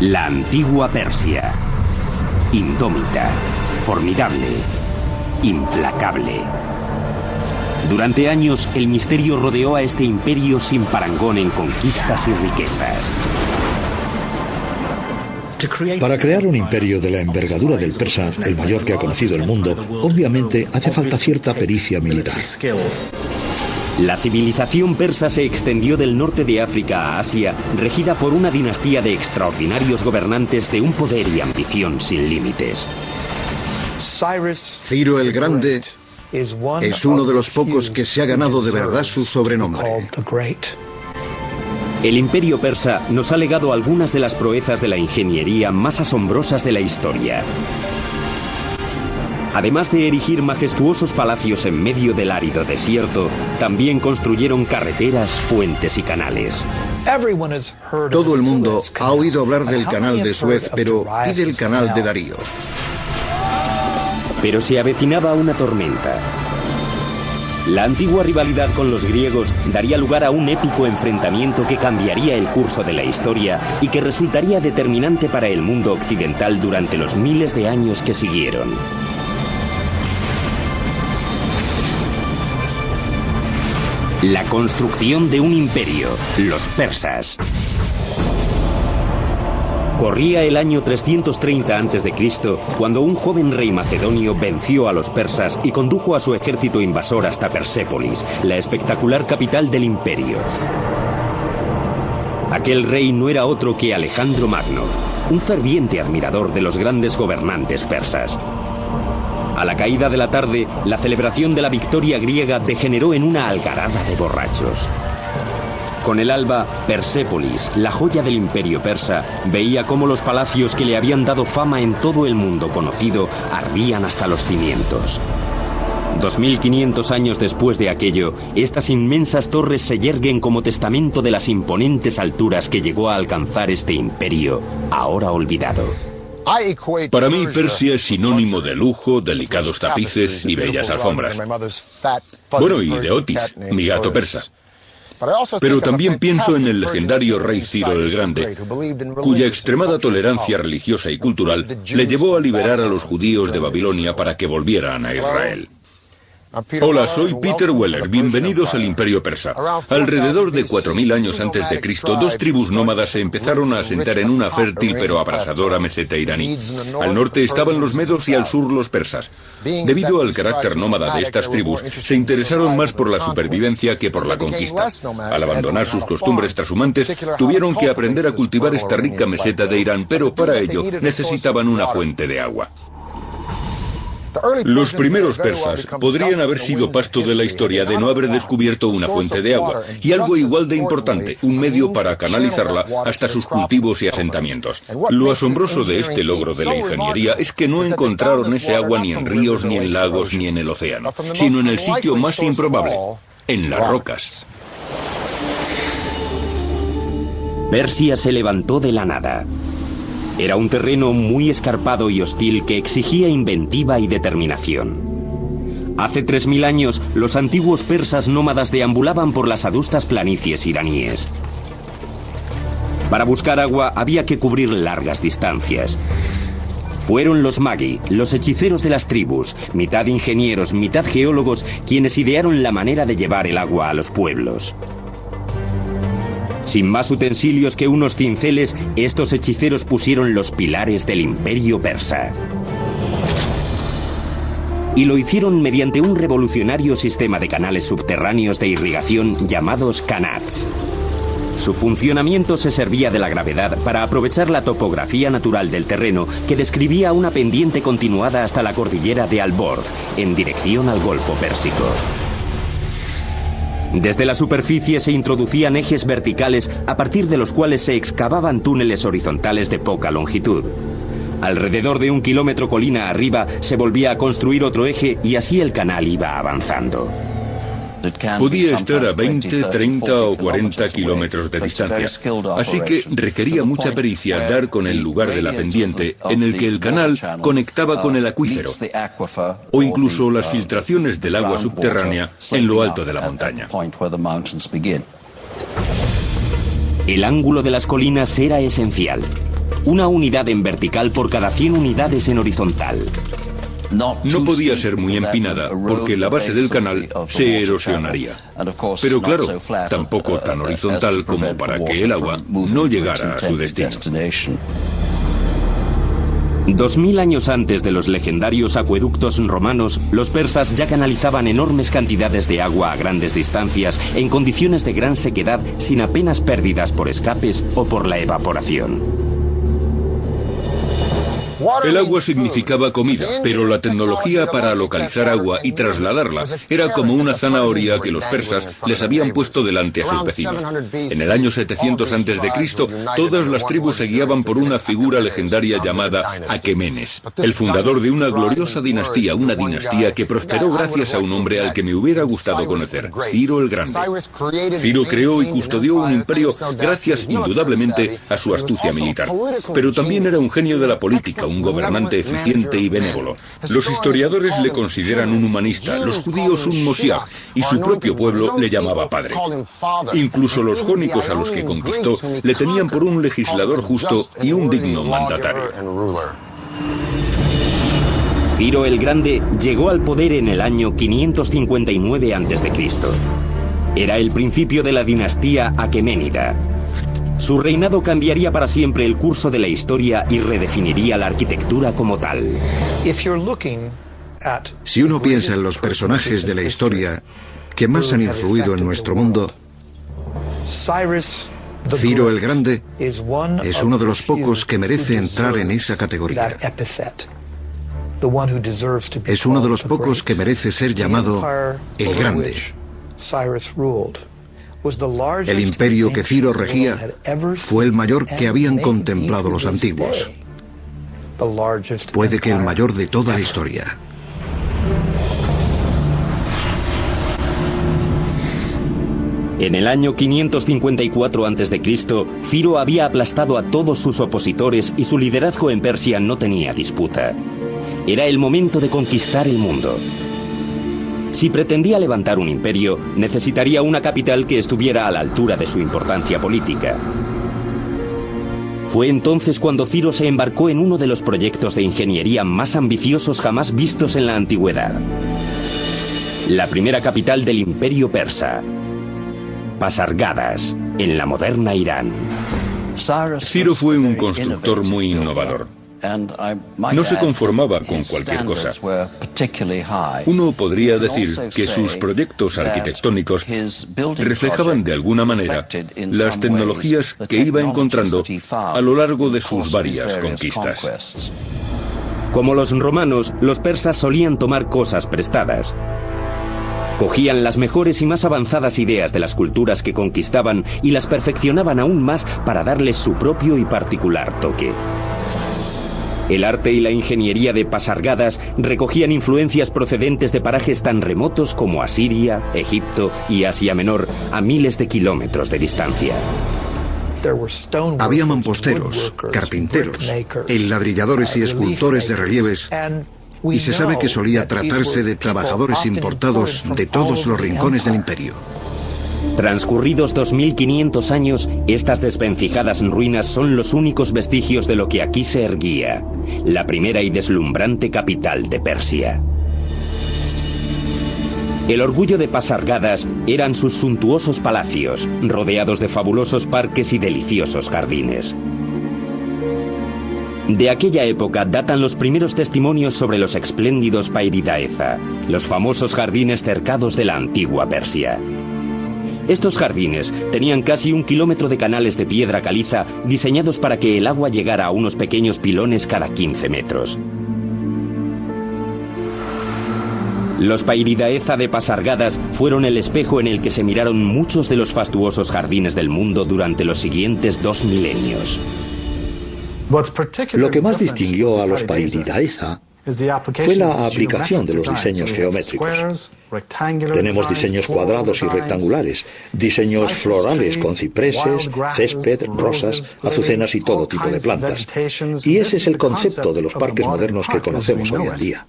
La antigua Persia. Indómita, formidable, implacable. Durante años, el misterio rodeó a este imperio sin parangón en conquistas y riquezas. Para crear un imperio de la envergadura del persa, el mayor que ha conocido el mundo, obviamente hace falta cierta pericia militar. La civilización persa se extendió del norte de África a Asia, regida por una dinastía de extraordinarios gobernantes de un poder y ambición sin límites. Ciro el Grande es uno de los pocos que se ha ganado de verdad su sobrenombre. El imperio persa nos ha legado algunas de las proezas de la ingeniería más asombrosas de la historia. Además de erigir majestuosos palacios en medio del árido desierto, también construyeron carreteras, puentes y canales. Todo el mundo ha oído hablar del canal de Suez, pero ¿y del canal de Darío? Pero se avecinaba una tormenta. La antigua rivalidad con los griegos daría lugar a un épico enfrentamiento que cambiaría el curso de la historia y que resultaría determinante para el mundo occidental durante los miles de años que siguieron. La construcción de un imperio, los persas. Corría el año 330 a.C. cuando un joven rey macedonio venció a los persas y condujo a su ejército invasor hasta Persépolis, la espectacular capital del imperio. Aquel rey no era otro que Alejandro Magno, un ferviente admirador de los grandes gobernantes persas. A la caída de la tarde, la celebración de la victoria griega degeneró en una algarada de borrachos. Con el alba, Persépolis, la joya del imperio persa, veía cómo los palacios que le habían dado fama en todo el mundo conocido ardían hasta los cimientos. 2500 años después de aquello, estas inmensas torres se yerguen como testamento de las imponentes alturas que llegó a alcanzar este imperio, ahora olvidado. Para mí, Persia es sinónimo de lujo, delicados tapices y bellas alfombras. Bueno, y de Otis, mi gato persa. Pero también pienso en el legendario rey Ciro el Grande, cuya extremada tolerancia religiosa y cultural le llevó a liberar a los judíos de Babilonia para que volvieran a Israel. Hola, soy Peter Weller. Bienvenidos al Imperio Persa. Alrededor de 4000 años antes de Cristo, dos tribus nómadas se empezaron a asentar en una fértil pero abrasadora meseta iraní. Al norte estaban los medos y al sur los persas. Debido al carácter nómada de estas tribus, se interesaron más por la supervivencia que por la conquista. Al abandonar sus costumbres trashumantes, tuvieron que aprender a cultivar esta rica meseta de Irán, pero para ello necesitaban una fuente de agua. Los primeros persas podrían haber sido pasto de la historia de no haber descubierto una fuente de agua, y algo igual de importante, un medio para canalizarla hasta sus cultivos y asentamientos. Lo asombroso de este logro de la ingeniería es que no encontraron ese agua ni en ríos, ni en lagos, ni en el océano, sino en el sitio más improbable, en las rocas. Persia se levantó de la nada. Era un terreno muy escarpado y hostil que exigía inventiva y determinación. Hace 3000 años, los antiguos persas nómadas deambulaban por las adustas planicies iraníes. Para buscar agua había que cubrir largas distancias. Fueron los magi, los hechiceros de las tribus, mitad ingenieros, mitad geólogos, quienes idearon la manera de llevar el agua a los pueblos. Sin más utensilios que unos cinceles, estos hechiceros pusieron los pilares del imperio persa. Y lo hicieron mediante un revolucionario sistema de canales subterráneos de irrigación llamados kanats. Su funcionamiento se servía de la gravedad para aprovechar la topografía natural del terreno que describía una pendiente continuada hasta la cordillera de Al-Borz, en dirección al Golfo Pérsico. Desde la superficie se introducían ejes verticales a partir de los cuales se excavaban túneles horizontales de poca longitud. Alrededor de 1 kilómetro colina arriba se volvía a construir otro eje y así el canal iba avanzando. Podía estar a 20, 30 o 40 kilómetros de distancia, así que requería mucha pericia dar con el lugar de la pendiente en el que el canal conectaba con el acuífero, o incluso las filtraciones del agua subterránea en lo alto de la montaña. El ángulo de las colinas era esencial. una unidad en vertical por cada 100 unidades en horizontal. No podía ser muy empinada porque la base del canal se erosionaría. Pero claro, tampoco tan horizontal como para que el agua no llegara a su destino. 2000 años antes de los legendarios acueductos romanos, los persas ya canalizaban enormes cantidades de agua a grandes distancias en condiciones de gran sequedad sin apenas pérdidas por escapes o por la evaporación. El agua significaba comida, pero la tecnología para localizar agua y trasladarla era como una zanahoria que los persas les habían puesto delante a sus vecinos. En el año 700 a.C., todas las tribus se guiaban por una figura legendaria llamada Aquemenes, el fundador de una gloriosa dinastía, una dinastía que prosperó gracias a un hombre al que me hubiera gustado conocer, Ciro el Grande. Ciro creó y custodió un imperio gracias indudablemente a su astucia militar, pero también era un genio de la política, un gobernante eficiente y benévolo. Los historiadores le consideran un humanista, los judíos un Moshiach, y su propio pueblo le llamaba padre. Incluso los jónicos a los que conquistó le tenían por un legislador justo y un digno mandatario. Ciro el Grande llegó al poder en el año 559 a.C. Era el principio de la dinastía aqueménida. Su reinado cambiaría para siempre el curso de la historia y redefiniría la arquitectura como tal. Si uno piensa en los personajes de la historia que más han influido en nuestro mundo, Ciro el Grande es uno de los pocos que merece entrar en esa categoría. Es uno de los pocos que merece ser llamado el Grande. El imperio que Ciro regía fue el mayor que habían contemplado los antiguos. Puede que el mayor de toda la historia. En el año 554 a.C., Ciro había aplastado a todos sus opositores y su liderazgo en Persia no tenía disputa. Era el momento de conquistar el mundo. Si pretendía levantar un imperio, necesitaría una capital que estuviera a la altura de su importancia política. Fue entonces cuando Ciro se embarcó en uno de los proyectos de ingeniería más ambiciosos jamás vistos en la antigüedad. La primera capital del imperio persa, Pasargadas, en la moderna Irán. Ciro fue un constructor muy innovador. No se conformaba con cualquier cosa. Uno podría decir que sus proyectos arquitectónicos reflejaban de alguna manera las tecnologías que iba encontrando a lo largo de sus varias conquistas. Como los romanos, los persas solían tomar cosas prestadas. Cogían las mejores y más avanzadas ideas de las culturas que conquistaban y las perfeccionaban aún más para darles su propio y particular toque. El arte y la ingeniería de Pasargadas recogían influencias procedentes de parajes tan remotos como Asiria, Egipto y Asia Menor, a miles de kilómetros de distancia. Había mamposteros, carpinteros, enladrilladores y escultores de relieves, y se sabe que solía tratarse de trabajadores importados de todos los rincones del imperio. Transcurridos 2500 años, estas desvencijadas ruinas son los únicos vestigios de lo que aquí se erguía, la primera y deslumbrante capital de Persia. El orgullo de Pasargadas eran sus suntuosos palacios, rodeados de fabulosos parques y deliciosos jardines. De aquella época datan los primeros testimonios sobre los espléndidos Pairidaeza, los famosos jardines cercados de la antigua Persia. Estos jardines tenían casi 1 kilómetro de canales de piedra caliza diseñados para que el agua llegara a unos pequeños pilones cada 15 metros. Los Pairidaeza de Pasargadas fueron el espejo en el que se miraron muchos de los fastuosos jardines del mundo durante los siguientes 2 milenios. Lo que más distinguió a los Pairidaeza fue la aplicación de los diseños geométricos. Tenemos diseños cuadrados y rectangulares, diseños florales con cipreses, césped, rosas, azucenas y todo tipo de plantas. Y ese es el concepto de los parques modernos que conocemos hoy en día.